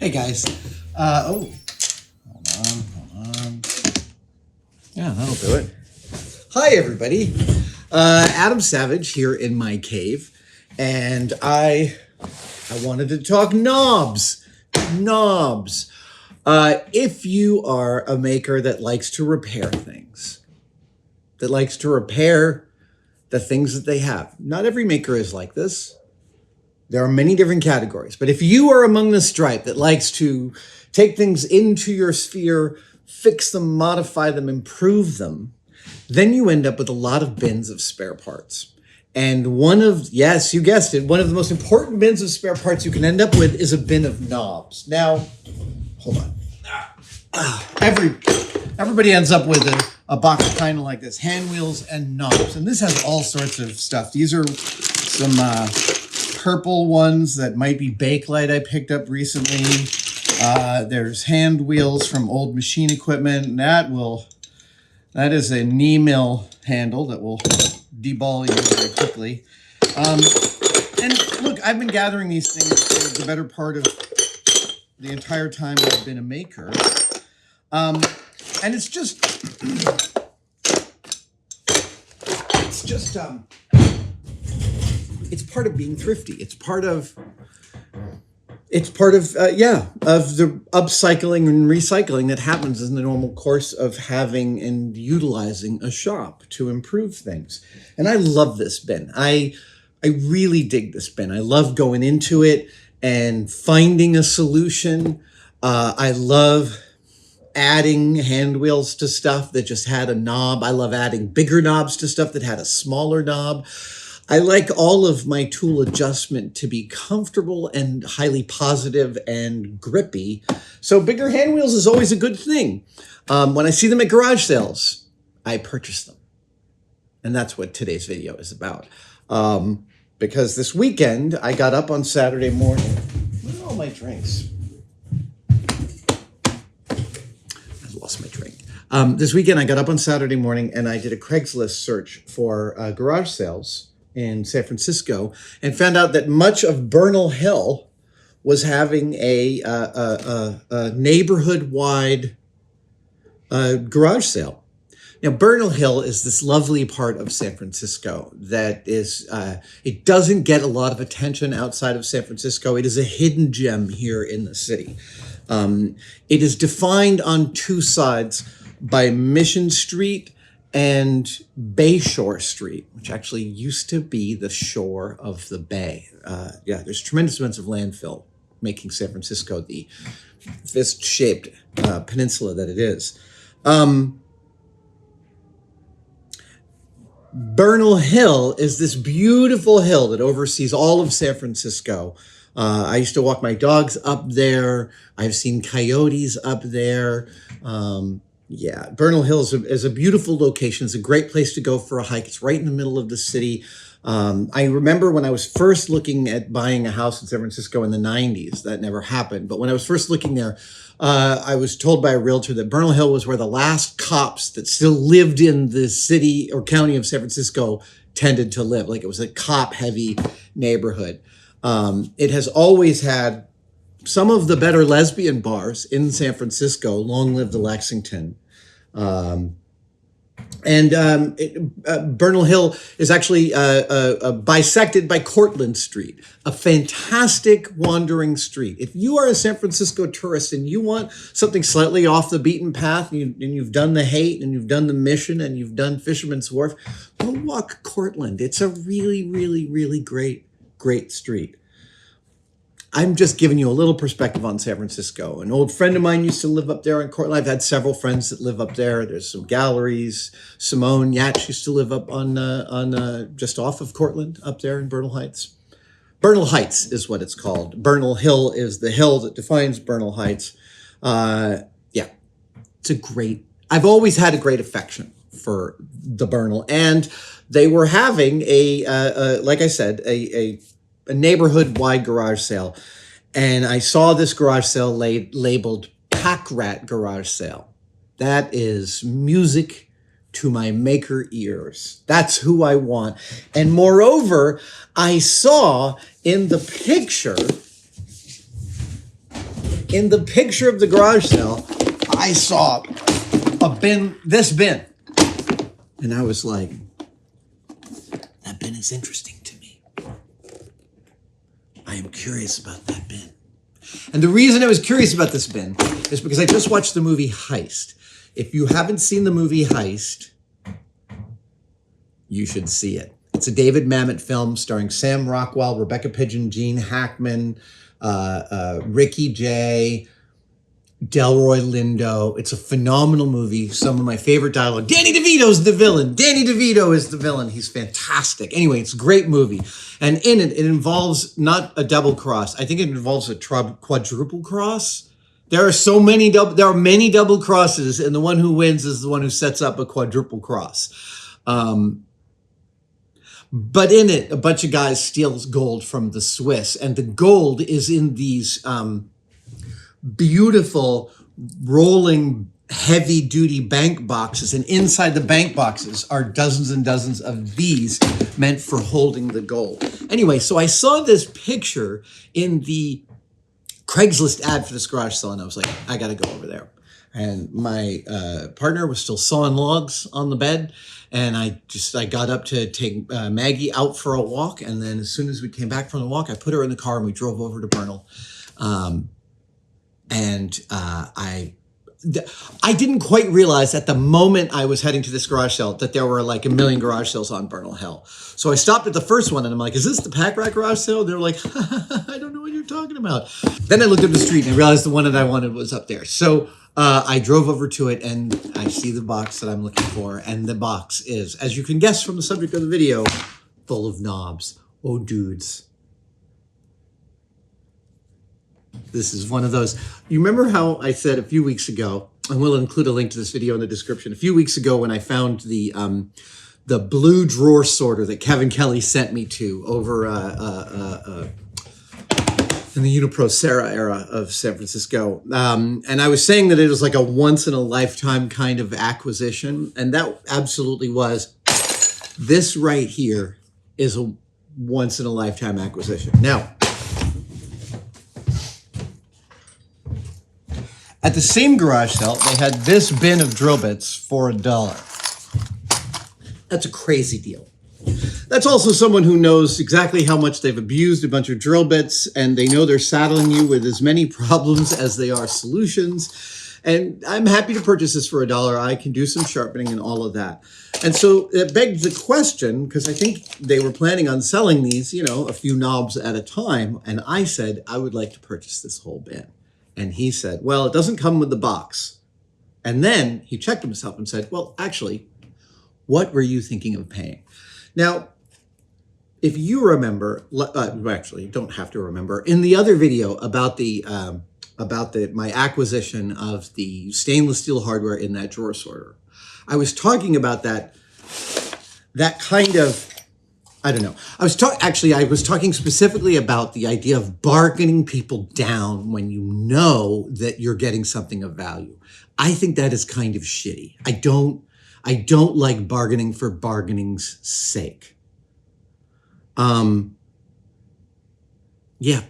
Hey guys. Hold on. Yeah, that'll do it. Hi everybody. Adam Savage here in my cave, and I wanted to talk knobs. If you are a maker that likes to repair things, that likes to repair the things that they have, not every maker is like this. There are many different categories, but if you are among the stripe that likes to take things into your sphere, fix them, modify them, improve them, then you end up with a lot of bins of spare parts. And yes, you guessed it, one of the most important bins of spare parts you can end up with is a bin of knobs. Now, hold on. Everybody ends up with a box kind of like this, hand wheels and knobs. And this has all sorts of stuff. These are some purple ones that might be Bakelite I picked up recently. There's hand wheels from old machine equipment. That is a knee mill handle that will deball you very quickly. And look, I've been gathering these things for the better part of the entire time I've been a maker. And it's part of being thrifty. It's part of the upcycling and recycling that happens in the normal course of having and utilizing a shop to improve things. And I love this bin. I really dig this bin. I love going into it and finding a solution. I love adding hand wheels to stuff that just had a knob. I love adding bigger knobs to stuff that had a smaller knob. I like all of my tool adjustment to be comfortable and highly positive and grippy. So bigger hand wheels is always a good thing. When I see them at garage sales, I purchase them. And that's what today's video is about. Because this weekend, I got up on Saturday morning. Where are all my drinks? I lost my drink. This weekend, I got up on Saturday morning and I did a Craigslist search for garage sales in San Francisco and found out that much of Bernal Hill was having a neighborhood-wide garage sale. Now, Bernal Hill is this lovely part of San Francisco that is, it doesn't get a lot of attention outside of San Francisco. It is a hidden gem here in the city. It is defined on two sides by Mission Street and Bayshore Street, which actually used to be the shore of the bay. There's tremendous amounts of landfill making San Francisco the fist-shaped peninsula that it is. Bernal Hill is this beautiful hill that oversees all of San Francisco. I used to walk my dogs up there. I've seen coyotes up there. Bernal Hill is a beautiful location. It's a great place to go for a hike. It's right in the middle of the city. I remember when I was first looking at buying a house in San Francisco in the 90s, that never happened. But when I was first looking there, I was told by a realtor that Bernal Hill was where the last cops that still lived in the city or county of San Francisco tended to live. Like it was a cop-heavy neighborhood. It has always had some of the better lesbian bars in San Francisco. Long live the Lexington. Bernal Hill is actually bisected by Cortlandt Street, a fantastic wandering street. If you are a San Francisco tourist and you want something slightly off the beaten path, and you've done the Haight and you've done the Mission and you've done Fisherman's Wharf, go walk Cortlandt. It's a really, really, really great street. I'm just giving you a little perspective on San Francisco. An old friend of mine used to live up there in Cortlandt. I've had several friends that live up there. There's some galleries. Simone Yatch used to live up on just off of Cortlandt up there in Bernal Heights. Bernal Heights is what it's called. Bernal Hill is the hill that defines Bernal Heights. I've always had a great affection for the Bernal, and they were having like I said, a neighborhood-wide garage sale. And I saw this garage sale labeled Pack Rat Garage Sale. That is music to my maker ears. That's who I want. And moreover, I saw in the picture in the picture of the garage sale, I saw a bin, this bin. And I was like, that bin is interesting to me. I am curious about that bin. And the reason I was curious about this bin is because I just watched the movie Heist. If you haven't seen the movie Heist, you should see it. It's a David Mamet film starring Sam Rockwell, Rebecca Pidgeon, Gene Hackman, Ricky Jay, Delroy Lindo. It's a phenomenal movie. Some of my favorite dialogue. Danny DeVito's the villain. Danny DeVito is the villain. He's fantastic. Anyway, it's a great movie. And in it, it involves not a double cross. I think it involves a quadruple cross. There are many double crosses, and the one who wins is the one who sets up a quadruple cross. But in it, a bunch of guys steals gold from the Swiss, and the gold is in these beautiful rolling heavy-duty bank boxes, and inside the bank boxes are dozens and dozens of these meant for holding the gold. Anyway, so I saw this picture in the Craigslist ad for this garage sale, and I was like, I gotta go over there. And my partner was still sawing logs on the bed, and I got up to take Maggie out for a walk, and then as soon as we came back from the walk, I put her in the car and we drove over to Bernal. I didn't quite realize at the moment I was heading to this garage sale that there were like a million garage sales on Bernal Hill. So I stopped at the first one and I'm like, is this the Pack Rat garage sale? They're like, I don't know what you're talking about. Then I looked up the street and I realized the one that I wanted was up there. So I drove over to it and I see the box that I'm looking for. And the box is, as you can guess from the subject of the video, full of knobs. Oh, dudes. This is one of those. You remember how I said a few weeks ago, and we'll include a link to this video in the description, a few weeks ago when I found the blue drawer sorter that Kevin Kelly sent me to over in the Unipro Serra era of San Francisco. And I was saying that it was like a once-in-a-lifetime kind of acquisition, and that absolutely was. This right here is a once-in-a-lifetime acquisition. Now, at the same garage sale, they had this bin of drill bits for $1. That's a crazy deal. That's also someone who knows exactly how much they've abused a bunch of drill bits, and they know they're saddling you with as many problems as they are solutions. And I'm happy to purchase this for $1. I can do some sharpening and all of that. And so it begged the question, because I think they were planning on selling these, you know, a few knobs at a time. And I said, I would like to purchase this whole bin. And he said, well, it doesn't come with the box. And then he checked himself and said, well, actually, what were you thinking of paying? Now, if you remember, actually, you don't have to remember, in the other video about my acquisition of the stainless steel hardware in that drawer sorter, I was talking about that kind of, I don't know. I was talking specifically about the idea of bargaining people down when you know that you're getting something of value. I think that is kind of shitty. I don't like bargaining for bargaining's sake. Yeah,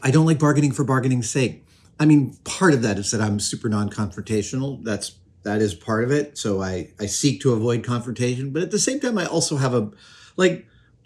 I don't like bargaining for bargaining's sake. I mean, part of that is that I'm super non-confrontational. That is part of it. So I seek to avoid confrontation, but at the same time, I also have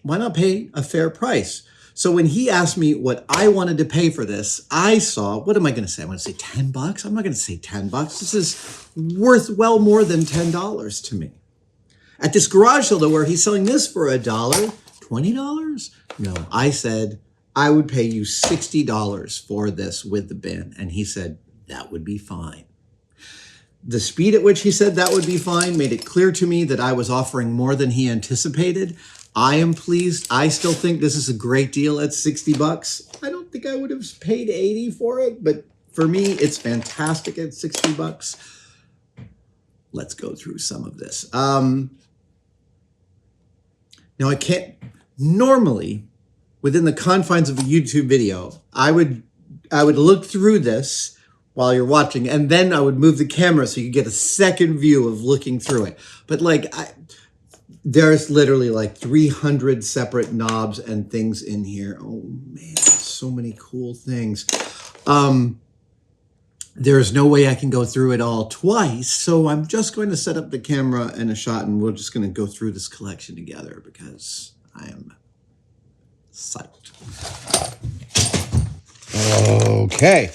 why not pay a fair price? So when he asked me what I wanted to pay for this, I saw, what am I going to say? I'm going to say $10. I'm not going to say $10. This is worth well more than $10 to me. At this garage sale, though, where he's selling this for $1, $20? No, I said, I would pay you $60 for this with the bin. And he said, that would be fine. The speed at which he said that would be fine made it clear to me that I was offering more than he anticipated. I am pleased. I still think this is a great deal at $60. I don't think I would have paid $80 for it, but for me, it's fantastic at $60. Let's go through some of this. Now I can't, normally, within the confines of a YouTube video, I would look through this while you're watching, and then I would move the camera so you get a second view of looking through it. But there's literally like 300 separate knobs and things in here. Oh man, so many cool things. There's no way I can go through it all twice, so I'm just going to set up the camera and a shot, and we're just going to go through this collection together because I am psyched. Okay.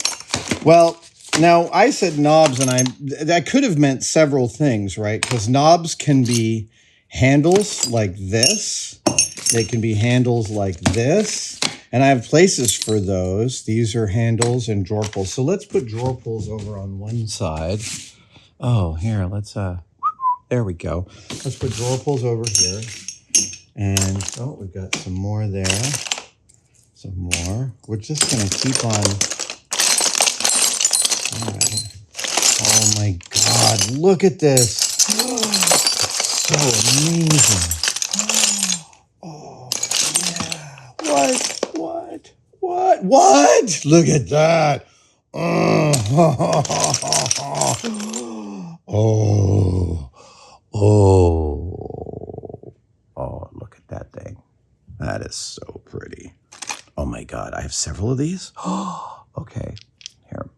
Well, now I said knobs, and that could have meant several things, right? Because knobs can be handles like this. They can be handles like this. And I have places for those. These are handles and drawer pulls. So let's put drawer pulls over on one side. Oh, here, let's, there we go. Let's put drawer pulls over here. And, oh, we've got some more there. Some more. We're just going to keep on. All right. Oh my God, look at this. So amazing. Oh, yeah. What? Look at that. Oh, look at that thing. That is so pretty. Oh my God, I have several of these. Okay, here.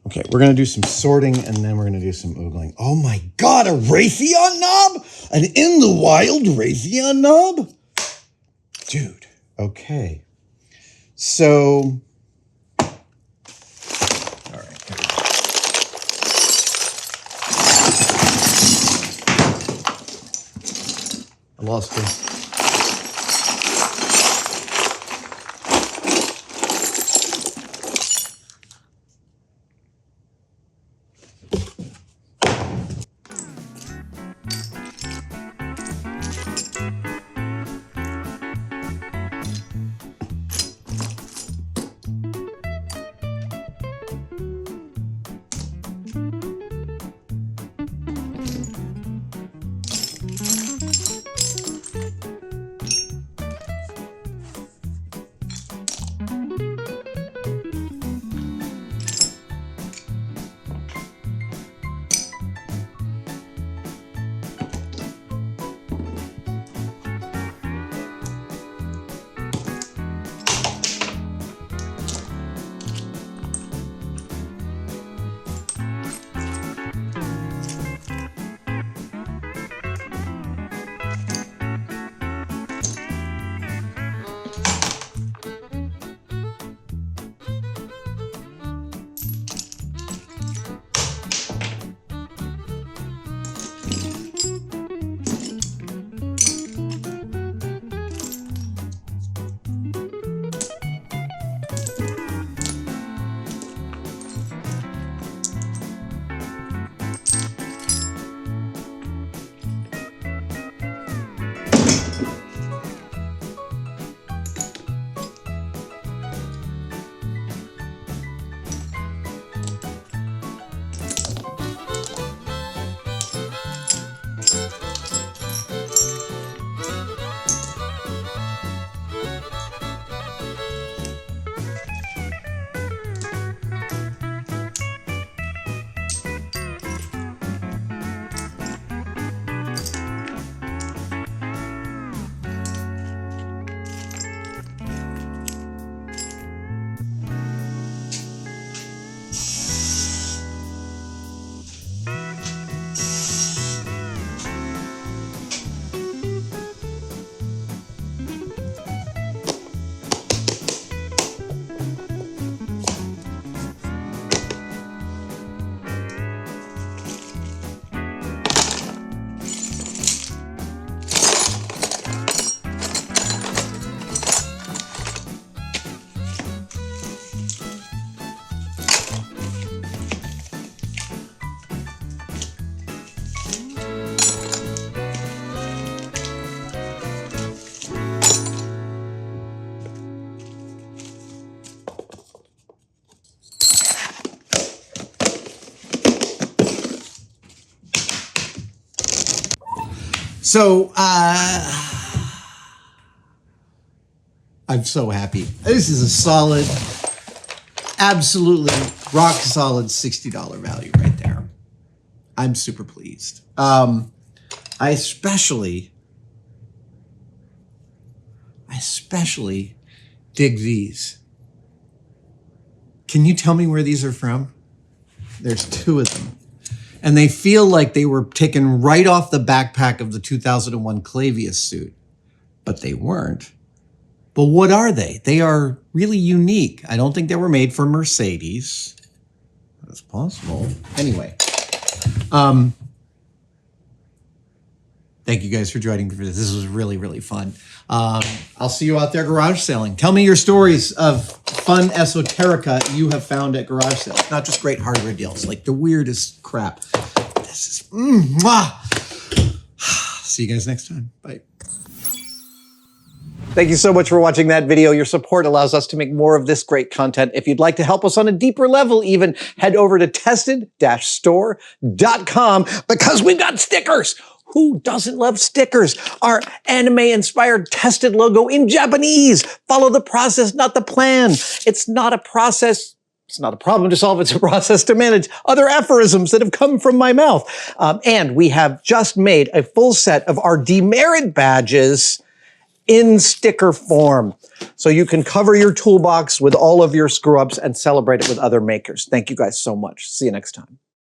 Okay, we're gonna do some sorting and then we're gonna do some oogling. Oh my God, a Raytheon knob? An in the wild Raytheon knob? Dude, okay. So, all right, here we go. I lost this. So, I'm so happy. This is a solid, absolutely rock solid $60 value right there. I'm super pleased. I especially dig these. Can you tell me where these are from? There's 2 of them. And they feel like they were taken right off the backpack of the 2001 Clavius suit. But they weren't. But what are they? They are really unique. I don't think they were made for Mercedes. That's possible. Anyway. Thank you guys for joining me for this. This was really, really fun. I'll see you out there garage sailing. Tell me your stories of fun esoterica you have found at garage sales. Not just great hardware deals, like the weirdest crap. This is, mwah. See you guys next time. Bye. Thank you so much for watching that video. Your support allows us to make more of this great content. If you'd like to help us on a deeper level even, head over to tested-store.com because we've got stickers. Who doesn't love stickers? Our anime-inspired Tested logo in Japanese. Follow the process, not the plan. It's not a process. It's not a problem to solve. It's a process to manage. Other aphorisms that have come from my mouth. And we have just made a full set of our demerit badges in sticker form. So you can cover your toolbox with all of your screw-ups and celebrate it with other makers. Thank you guys so much. See you next time.